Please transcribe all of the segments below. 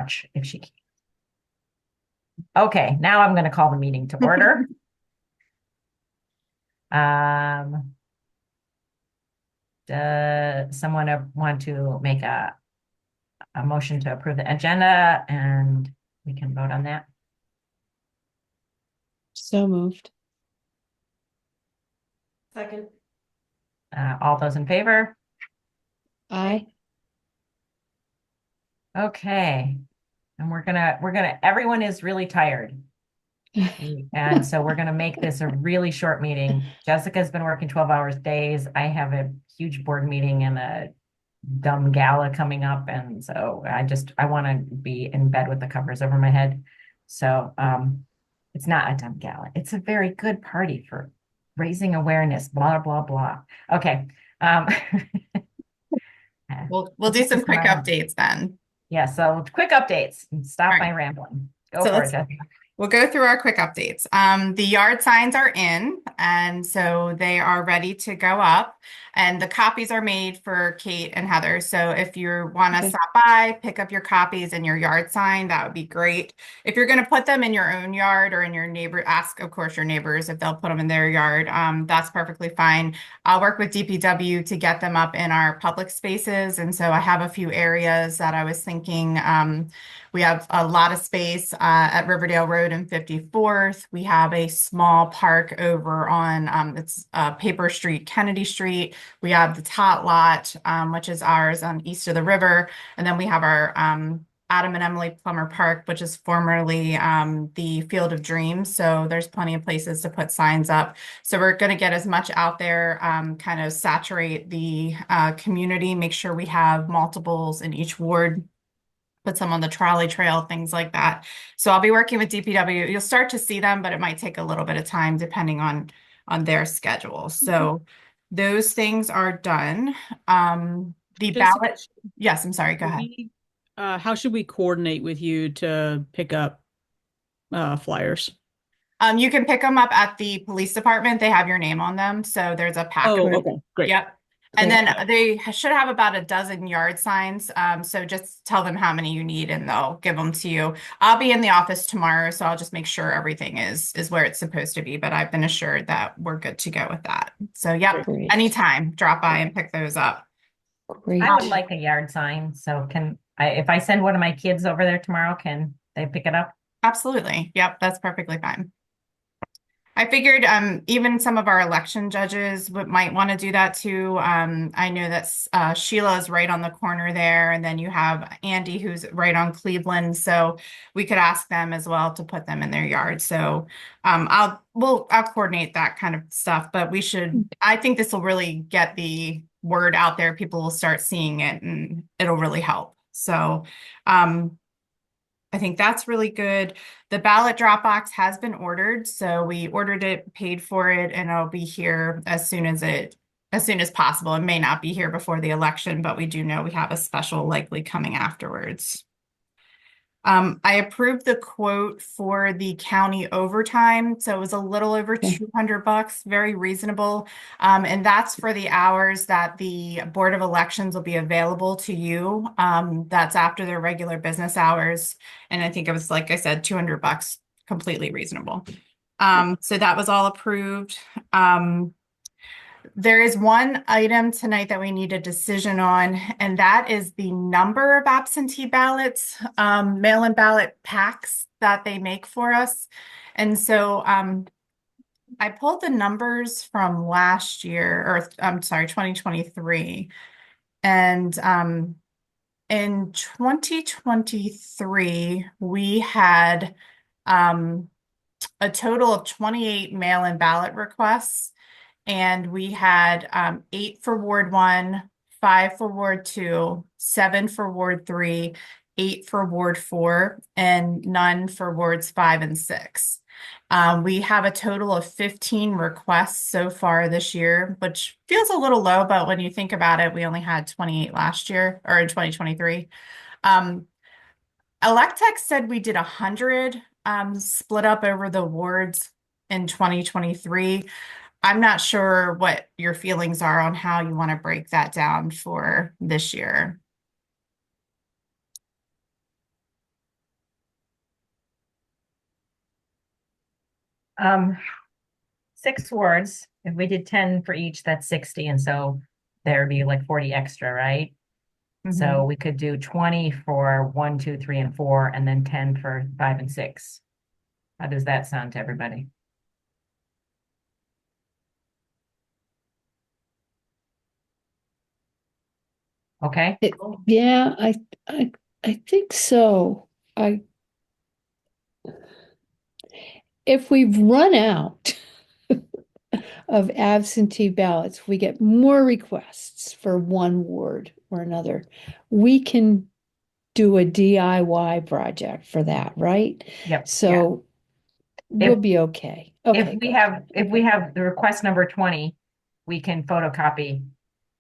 lunch if she can. Okay, now I'm going to call the meeting to order. Um, Does someone want to make a motion to approve the agenda and we can vote on that? So moved. Second. All those in favor? Aye. Okay. And everyone is really tired. And so we're gonna make this a really short meeting. Jessica's been working 12 hours days. I have a huge board meeting and a dumb gala coming up. And so I want to be in bed with the covers over my head. So it's not a dumb gala. It's a very good party for raising awareness, blah, blah, blah. Okay. Um, We'll do some quick updates then. Yeah, so quick updates. Stop All my right. rambling. Go So for it, Jessica. we'll go through our quick updates. The yard signs are in, and so they are ready to go up. And the copies are made for Kate and Heather. So if you want to Okay. stop by, pick up your copies and your yard sign, that would be great. If you're going to put them in your own yard or in your neighbor, ask, of course, your neighbors if they'll put them in their yard. That's perfectly fine. I'll work with DPW to get them up in our public spaces. And so I have a few areas that I was thinking. We have a lot of space at Riverdale Road and 54th. We have a small park over on it's Paper Street, Kennedy Street. We have the Tot Lot, which is ours on east of the river. And then we have our Adam and Emily Plummer Park, which is formerly the Field of Dreams. So there's plenty of places to put signs up. So we're going to get as much out there, kind of saturate the community, make sure we have multiples in each ward, put some on the trolley trail, things like that. So I'll be working with DPW. You'll start to see them, but it might take a little bit of time depending on their schedule. So those things are done. The Jessica, ballot, yes, I'm sorry, go ahead. how should we coordinate with you to pick up flyers? You can pick them up at the police department. They have your name on them. So there's a pack of Oh, them. okay, great. Yep. And Great. then they should have about a dozen yard signs. So just tell them how many you need and they'll give them to you. I'll be in the office tomorrow, so I'll just make sure everything is where it's supposed to be. But I've been assured that we're good to go with that. So yep, Great. anytime, drop by and pick those up. Great. I would like a yard sign. So if I send one of my kids over there tomorrow, can they pick it up? Absolutely. Yep, that's perfectly fine. I figured even some of our election judges might want to do that too. I know that Sheila is right on the corner there, and then you have Andy who's right on Cleveland. So we could ask them as well to put them in their yard. So I'll coordinate that kind of stuff. But I think this will really get the word out there. People will start seeing it, and it'll really help. So I think that's really good. The ballot drop box has been ordered. So we ordered it, paid for it, and it'll be here as soon as possible. It may not be here before the election, but we do know we have a special likely coming afterwards. I approved the quote for the county overtime. So it was a little over $200, very reasonable. And that's for the hours that the Board of Elections will be available to you. That's after their regular business hours. And I think it was, like I said, $200, completely reasonable. So that was all approved. There is one item tonight that we need a decision on, and that is the number of absentee ballots, mail-in ballot packs that they make for us. And so I pulled the numbers from last year, or I'm sorry, 2023. And in 2023, we had a total of 28 mail-in ballot requests. And we had 8 for Ward 1, 5 for Ward 2, 7 for Ward 3, 8 for Ward 4, and none for Wards 5 and 6. We have a total of 15 requests so far this year, which feels a little low, but when you think about it, we only had 28 last year, or in 2023. Electech said we did 100 split up over the wards in 2023. I'm not sure what your feelings are on how you want to break that down for this year. Um, 6 wards. If we did 10 for each, that's 60. And so there'd be like 40 extra, right? So Mhm. we could do 20 for 1, 2, 3, and 4, and then 10 for 5 and 6. How does that sound to everybody? Okay. It, yeah, I I think so. I if we've run out of absentee ballots, we get more requests for one ward or another. We can do a DIY project for that, right? Yep. So we'll If be okay. if Okay, we good. have if we Okay, have the request number 20, we can photocopy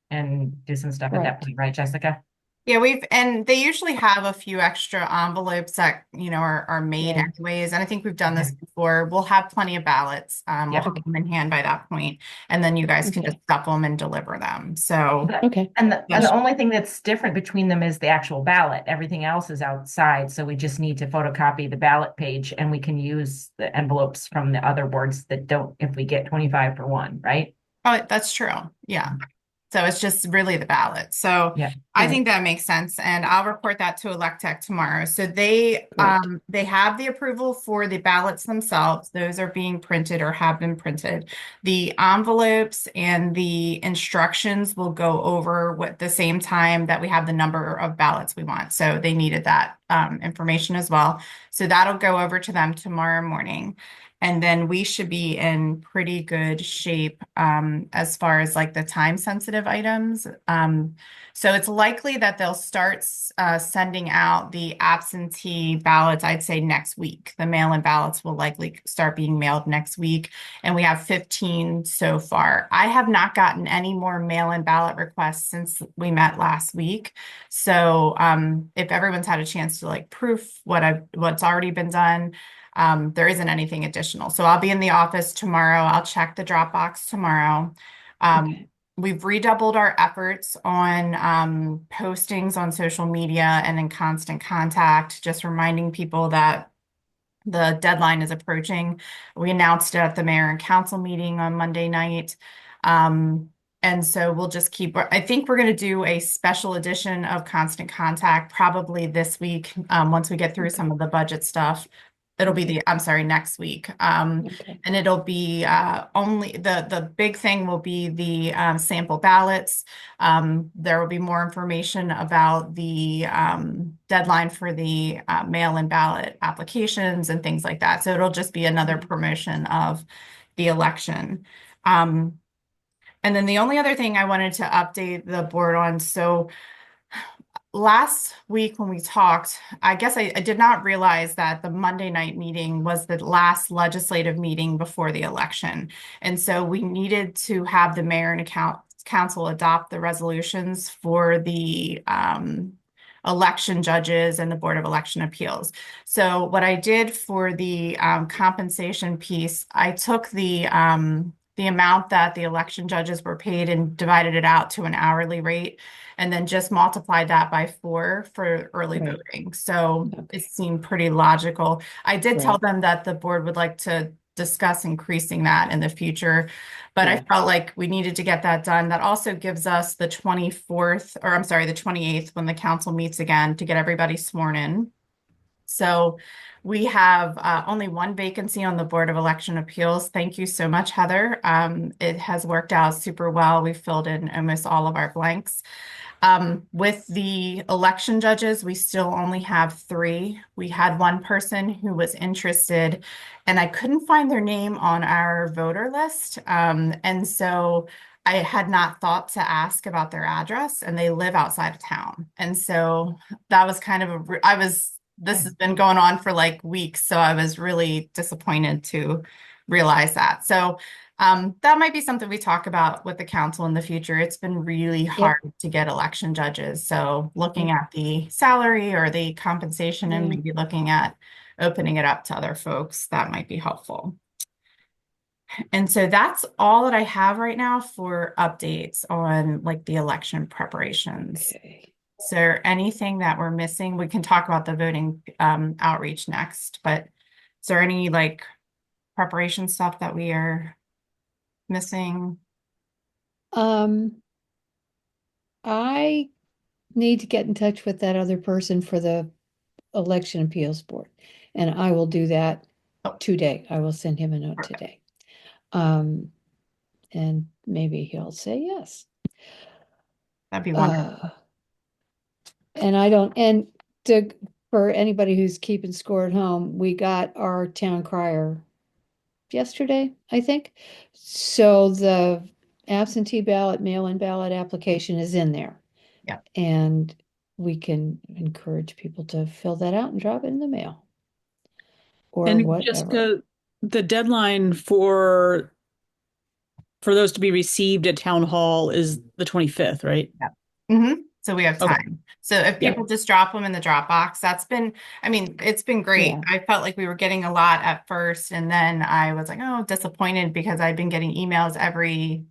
and do some stuff at that right. point, right, Jessica? Yeah, and they usually have a few extra envelopes that, are made Yeah. anyways. And I think we've done Okay. this before. We'll have plenty of ballots. We'll Yep. have them in hand by that point, and then you guys can just Okay. stuff them and deliver them. So The- Okay. and the that's only thing that's different between them is the actual ballot. Everything else is outside, so we just need to photocopy the ballot page, and we can use the envelopes from the other boards that don't, if we get 25 for one, right? that's true. Yeah. So it's just really the ballot. So Yeah. I think Right. that makes sense, and I'll report that to Electech tomorrow. So they Great. they have the approval for the ballots themselves. Those are being printed or have been printed. The envelopes and the instructions will go over at the same time that we have the number of ballots we want. So they needed that information as well. So that'll go over to them tomorrow morning. And then we should be in pretty good shape as far as like the time sensitive items. So it's likely that they'll start sending out the absentee ballots, I'd say next week. The mail-in ballots will likely start being mailed next week. And we have 15 so far. I have not gotten any more mail-in ballot requests since we met last week. So if everyone's had a chance to like proof what's already been done, there isn't anything additional. So I'll be in the office tomorrow. I'll check the Dropbox tomorrow. Okay. We've redoubled our efforts on postings on social media and in constant contact, just reminding people that the deadline is approaching. We announced it at the mayor and council meeting on Monday night. Um, and so we'll just I think we're going to do a special edition of Constant Contact probably this week. Once we get through Okay. some of the budget stuff, it'll be I'm sorry, next week. Okay. And it'll be only the big thing will be the sample ballots. There will be more information about the deadline for the mail-in ballot applications and things like that. So it'll just be another promotion of the election. And then the only other thing I wanted to update the board on, so last week when we talked, I guess I did not realize that the Monday night meeting was the last legislative meeting before the election. And so we needed to have the mayor and council adopt the resolutions for the election judges and the Board of Election Appeals. So what I did for the compensation piece, I took the amount that the election judges were paid and divided it out to an hourly rate, and then just multiplied that by 4 for early Right. voting. So it Okay. seemed pretty logical. I did tell Right. them that the board would like to discuss increasing that in the future, but I Yeah. felt like we needed to get that done. That also gives us the 24th, or I'm sorry, the 28th, when the council meets again to get everybody sworn in. So we have only one vacancy on the Board of Election Appeals. Thank you so much, Heather. It has worked out super well. We filled in almost all of our blanks. With the election judges, we still only have 3. We had one person who was interested, and I couldn't find their name on our voter list. And so I had not thought to ask about their address, and they live outside of town. And so that was kind of this has been going on for like weeks, so I was really disappointed to realize that. So that might be something we talk about with the council in the future. It's been really Yep. hard to get election judges. So looking Yep. at the salary or the compensation and Yeah. maybe looking at opening it up to other folks, that might be helpful. And so that's all that I have right now for updates on like the election preparations. Okay. Is there anything that we're missing? We can talk about the voting outreach next, but is there any like preparation stuff that we are missing? Um, I need to get in touch with that other person for the election appeals board, and I will do that Oh, today. I will send him a note perfect. today. Um, and maybe he'll say yes. That'd be wonderful. Uh, and I don't, and to, for anybody who's keeping score at home, we got our town crier yesterday, I think. So the absentee ballot, mail-in ballot application is in there. Yeah. And we can encourage people to fill that out and drop it in the mail or And whatever. Jessica, the deadline for those to be received at town hall is the 25th, right? Yeah. So we have Okay. time. So if Yeah. people just drop them in the Dropbox, that's been, I mean, it's been great. Yeah. I felt like we were getting a lot at first, and then I was like, oh, disappointed because I've been getting emails every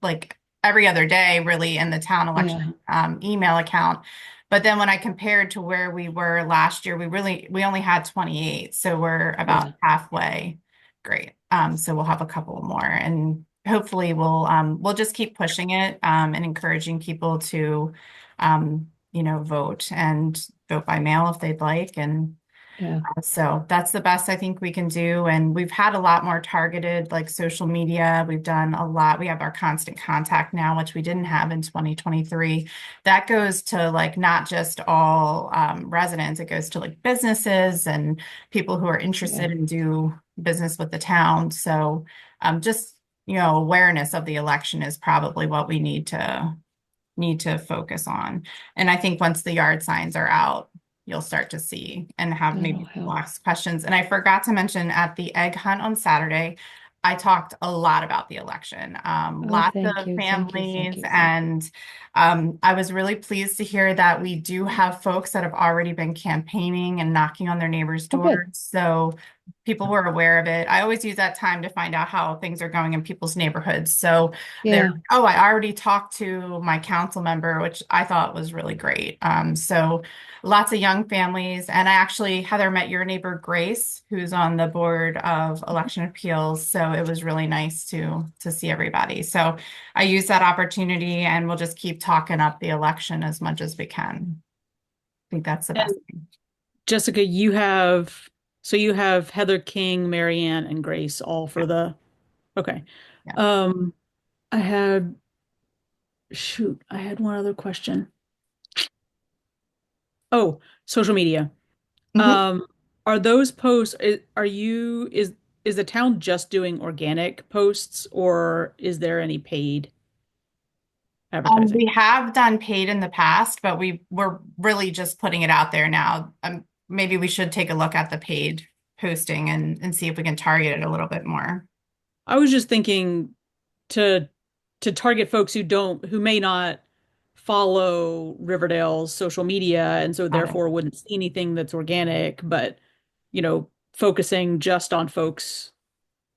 other day, really, in the town election email account. But then when I compared to where we were last year, we only had 28, so we're about Yeah. halfway. Great. So we'll have a couple more, and hopefully we'll just keep pushing it and encouraging people to vote and vote by mail if they'd like. And Yeah. so that's the best I think we can do. And we've had a lot more targeted like social media. We've done a lot. We have our constant contact now, which we didn't have in 2023. That goes to like not just all residents, it goes to like businesses and people who are interested Yeah. in do business with the town. So just awareness of the election is probably what we need to focus on. And I think once the yard signs are out, you'll start to see and have That'll maybe people help. ask questions. And I forgot to mention at the egg hunt on Saturday, I talked a lot about the election. Oh, Lots thank of you. Thank you. Thank families, you. and I was really pleased to hear that we do have folks that have already been campaigning and knocking on their neighbors' Oh, doors. good. So people were aware of it. I always use that time to find out how things are going in people's neighborhoods. So they're, Yeah. oh, I already talked to my council member, which I thought was really great. So lots of young families. And I actually, Heather, met your neighbor Grace, who's on the board of election appeals. So it was really nice to see everybody. So I use that opportunity, and we'll just keep talking up the election as much as we can. I think that's the And best thing. Jessica, you have Heather King, Marianne, and Grace all Yeah. for the okay. Yeah. Um, I had I had one other question. Oh, social media. Mhm. Um, are those posts, is the town just doing organic posts or is there any paid We advertising? have done paid in the past, but we're really just putting it out there now. Maybe we should take a look at the paid posting and see if we can target it a little bit more. I was just thinking to target folks who may not follow Riverdale's social media and so Got it. therefore wouldn't see anything that's organic, but focusing just on folks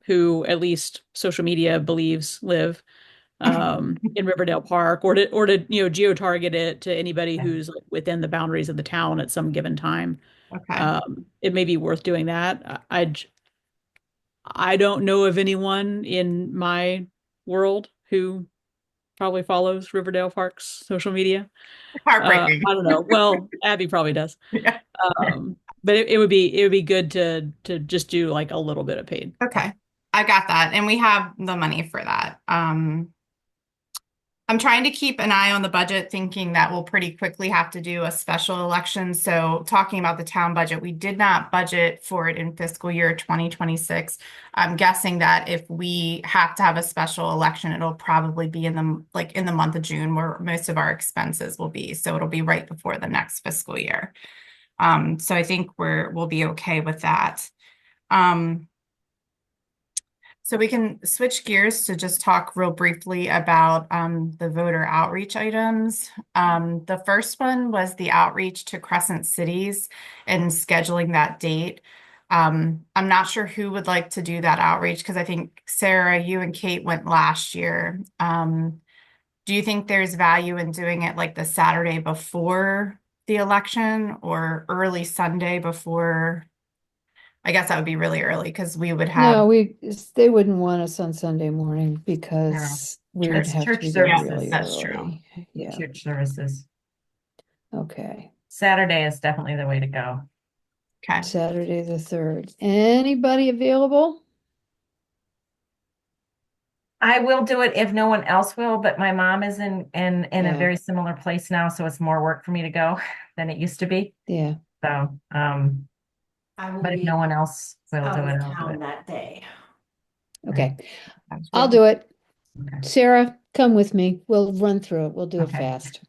who at least social media believes live in Riverdale Park, or to geo-target it to anybody Yeah. who's like within the boundaries of the town at some given time. Okay. It may be worth doing that. I don't know of anyone in my world who probably follows Riverdale Park's social media. Heartbreaking. I don't know. Well, Abby probably does. Yeah. But it would be good to just do like a little bit of paid. Okay. I got that. And we have the money for that. I'm trying to keep an eye on the budget, thinking that we'll pretty quickly have to do a special election. So talking about the town budget, we did not budget for it in fiscal year 2026. I'm guessing that if we have to have a special election, it'll probably be in the month of June where most of our expenses will be. So it'll be right before the next fiscal year. So I think we'll be okay with that. So we can switch gears to just talk real briefly about the voter outreach items. The first one was the outreach to Crescent Cities and scheduling that date. I'm not sure who would like to do that outreach because I think Sarah, you and Kate went last year. Do you think there's value in doing it like the Saturday before the election or early Sunday before I guess that would be really early because we would have, No, they wouldn't want us on Sunday morning No, because we would it's have to church be there yeah, services. really that's true. early. Yeah, Church services. okay. Saturday is definitely the way to go. Okay. Saturday the 3rd. Anybody available? I will do it if no one else will, but my mom is in a Yeah, very similar place now, so it's more work for me to go than it used to be. yeah. So, I will but if no be one else will out do of it, I'll do town it. that day. Okay, Sounds I'll good. do it. Okay. Sarah, come with me. We'll run through it. We'll do it Okay. fast.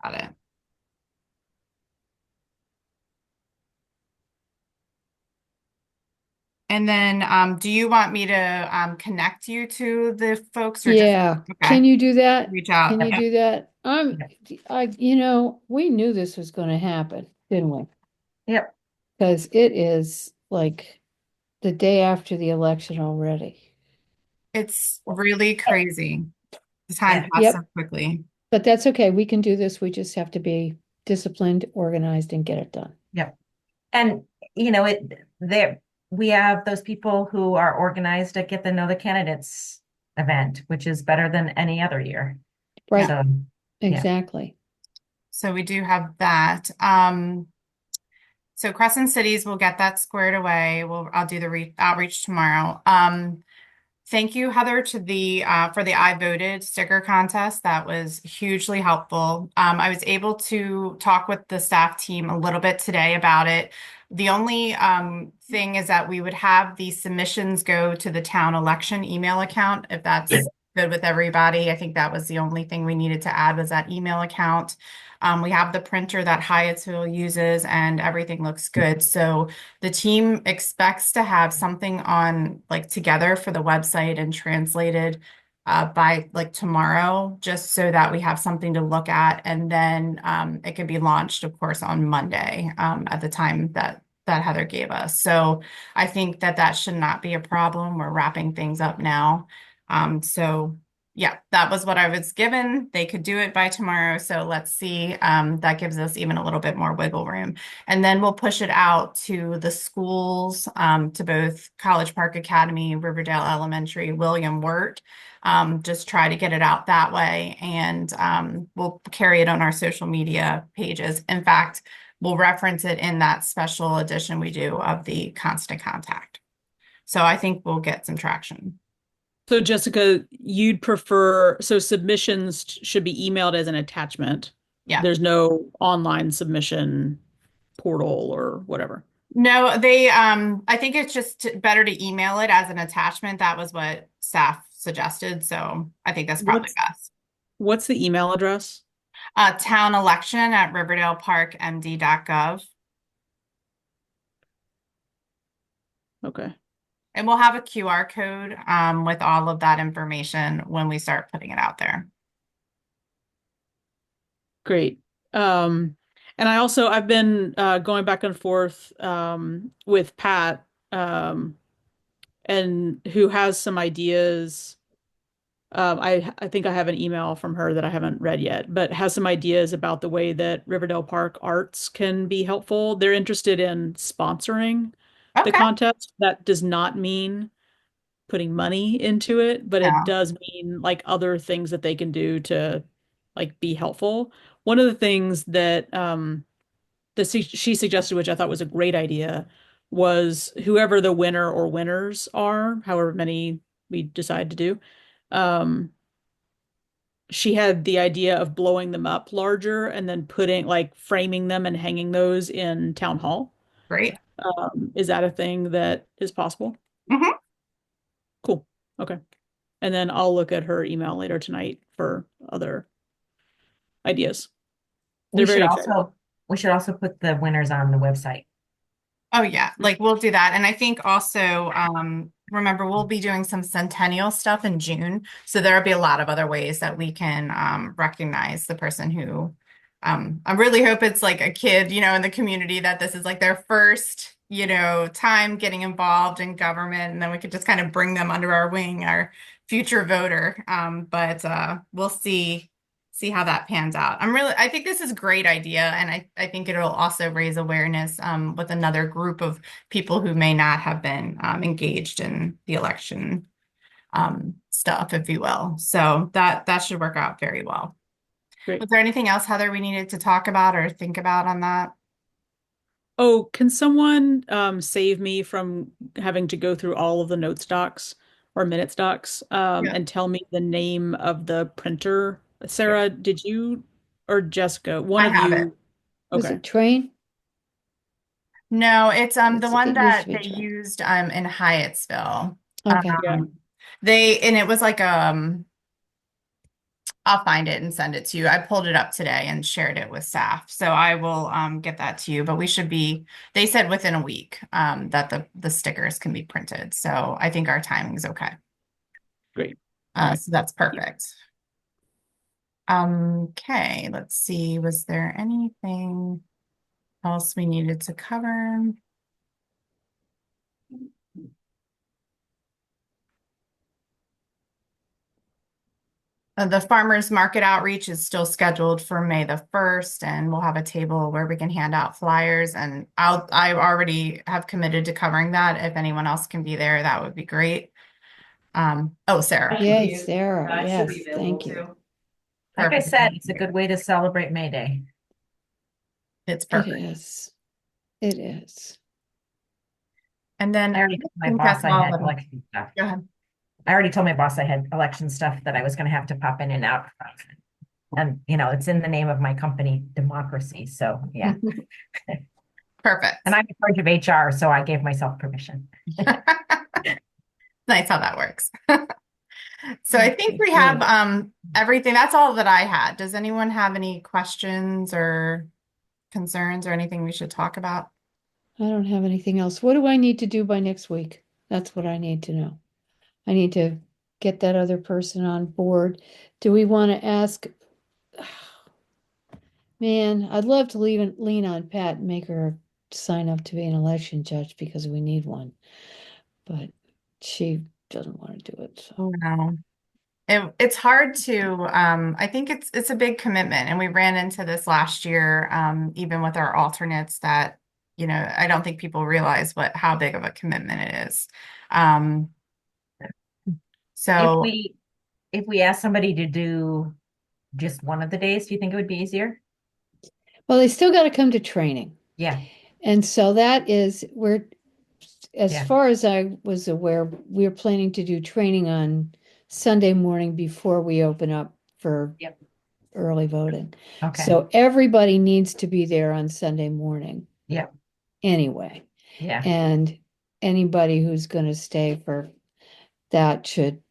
Got it. And then, do you want me to connect you to the folks or just Yeah, okay, can you do that? reach out? Can you Yep. do that? Yeah. We knew this was going to happen, didn't we? Yep. Because it is like the day after the election already. It's really crazy. The time Yeah. passed so Yep, quickly. but that's okay. We can do this. We just have to be disciplined, organized, and get it done. Yep. And there we have those people who are organized to get to know the candidates event, which is better than any other year. Right, So yeah. exactly. So we do have that. So Crescent Cities will get that squared away. I'll do the outreach tomorrow. Thank you, Heather, to the for the I voted sticker contest. That was hugely helpful. I was able to talk with the staff team a little bit today about it. The only thing is that we would have the submissions go to the town election email account, if that's good with everybody. I think that was the only thing we needed to add was that email account. We have the printer that Hyattsville uses and everything looks good. So the team expects to have something on like together for the website and translated by like tomorrow, just so that we have something to look at. And then it can be launched, of course, on Monday at the time that Heather gave us. So I think that should not be a problem. We're wrapping things up now. So yeah, that was what I was given. They could do it by tomorrow. So let's see. That gives us even a little bit more wiggle room. And then we'll push it out to the schools, to both College Park Academy, Riverdale Elementary, William Wirt. Just try to get it out that way. And we'll carry it on our social media pages. In fact, we'll reference it in that special edition we do of the Constant Contact. So I think we'll get some traction. So Jessica, you'd prefer, so submissions should be emailed as an attachment. Yeah. There's no online submission portal or whatever. No, I think it's just better to email it as an attachment. That was what staff suggested. So I think that's probably best. What's the email address? Town election at riverdaleparkmd.gov. Okay. And we'll have a QR code with all of that information when we start putting it out there. Great. And I've been going back and forth with Pat, and who has some ideas. I think I have an email from her that I haven't read yet, but has some ideas about the way that Riverdale Park Arts can be helpful. They're interested in sponsoring the Okay. contest. That does not mean putting money into it, but it Yeah. does mean like other things that they can do to like be helpful. One of the things that she suggested, which I thought was a great idea, was whoever the winner or winners are, however many we decide to do, um, she had the idea of blowing them up larger and then putting like framing them and hanging those in town hall. Great. Is that a thing that is possible? Mhm. Cool. Okay. And then I'll look at her email later tonight for other ideas. They're very excited. We should also put the winners on the website. Oh yeah, like we'll do that. And I think also, remember we'll be doing some centennial stuff in June. So there'll be a lot of other ways that we can recognize the person who I really hope it's like a kid, in the community that this is like their first, time getting involved in government. And then we could just kind of bring them under our wing, our future voter. But we'll see see how that pans out. I think this is a great idea, and I think it'll also raise awareness with another group of people who may not have been engaged in the election stuff, if you will. So that should work out very well. Great. Was there anything else, Heather, we needed to talk about or think about on that? Oh, can someone save me from having to go through all of the notes docs or minutes docs Yeah. and tell me the name of the printer? Sarah, did you or Jessica, one I of have it. you? Was Okay. it train? No, it's the one It used that to be they train. used in Hyattsville. Okay. Yeah. And it was like I'll find it and send it to you. I pulled it up today and shared it with staff. So I will get that to you. But they said within a week that the stickers can be printed. So I think our timing's okay. Great. All right. So that's perfect. Okay, let's see. Was there anything else we needed to cover? The farmers market outreach is still scheduled for May the 1st, and we'll have a table where we can hand out flyers. And I already have committed to covering that. If anyone else can be there, that would be great. Oh, Sarah. Yes, Sarah. I should Yes, be available thank you. too. Like I Perfect. said, it's a good way to celebrate May Day. It's It perfect. is. It is. And then I already told my think boss that's I all had of them. election stuff. Go ahead. I already told my boss I had election stuff that I was going to have to pop in and out of. And, it's in the name of my company, democracy. So, yeah. Perfect. And I'm in charge of HR, so I gave myself permission. Nice how that works. So I think we Okay, have good. everything. That's all that I had. Does anyone have any questions or concerns or anything we should talk about? I don't have anything else. What do I need to do by next week? That's what I need to know. I need to get that other person on board. Do we want to ask? Man, I'd love to lean on Pat and make her sign up to be an election judge because we need one. But she doesn't want to do it. So. No. It's hard to I think it's a big commitment, and we ran into this last year even with our alternates that I don't think people realize how big of a commitment it is. Um If so we ask somebody to do just one of the days, do you think it would be easier? Well, they still got to come to training. Yeah. And so as Yeah. far as I was aware, we're planning to do training on Sunday morning before we open up for Yep. early voting. Okay. So everybody needs to be there on Sunday morning Yeah. anyway. Yeah. And anybody who's going to stay for that should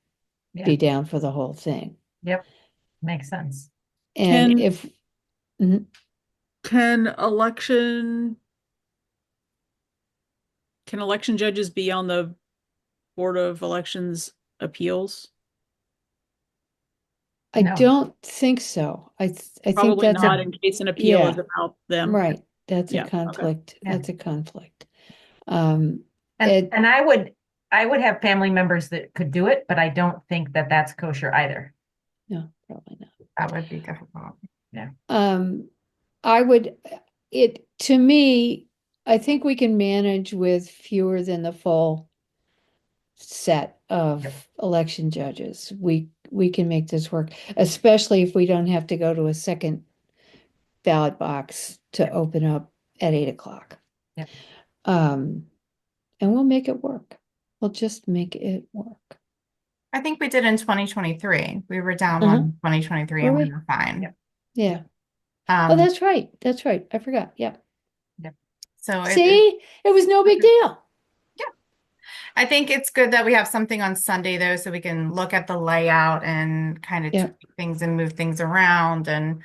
Yeah. be down for the whole thing. Yep. Makes sense. And Can- if Mhm. Can election judges be on the Board of Elections appeals? I No. don't think so. I think Probably that's not in case an appeal is yeah. about them. Right. That's Yeah, a okay. conflict. Yeah. That's a conflict. And It, and I would have family members that could do it, but I don't think that that's kosher either. no, probably not. that would be difficult. I would, to me, I think we can manage with fewer than the full set of Yep. election judges. We can make this work, especially if we don't have to go to a second ballot box to open up at 8 o'clock. Yep. And we'll make it work. We'll just make it work. I think we did in 2023. We were down Uh-huh. one in 2023 and Were we we? were fine. Yep. Yeah. Oh, that's right. That's right. I forgot. Yeah. So See, it was no big deal. I think it's good that we have something on Sunday though, so we can look at the layout and kind of Yeah. tweak things and move things around, and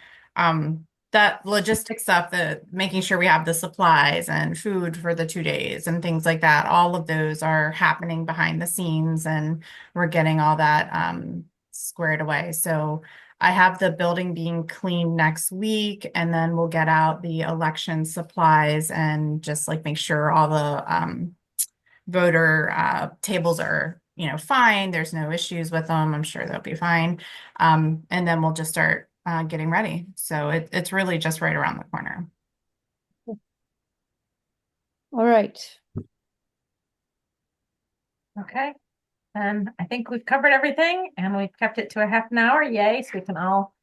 that logistic stuff, the making sure we have the supplies and food for the 2 days and things like that. All of those are happening behind the scenes, and we're getting all that squared away. So I have the building being cleaned next week, and then we'll get out the election supplies and just like make sure all the voter tables are fine. There's no issues with them. I'm sure they'll be fine. And then we'll just start getting ready. So it's really just right around the corner. All right. Okay. And I think we've covered everything and we've kept it to a half an hour. Yay. So we can all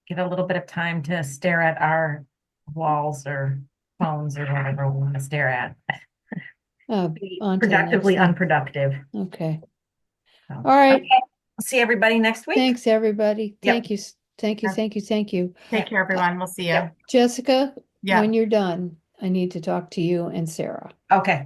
get a little bit of time to stare at our walls or phones or whatever we want to stare at. Be On to the next productively thing. unproductive. Okay. So, All right. okay. See everybody next week. Thanks, everybody. Yep. Thank you. Thank you. Thank you. Thank you. Take care, everyone. We'll see you. Yep. Jessica, Yeah. when you're done, I need to talk to you and Sarah. Okay.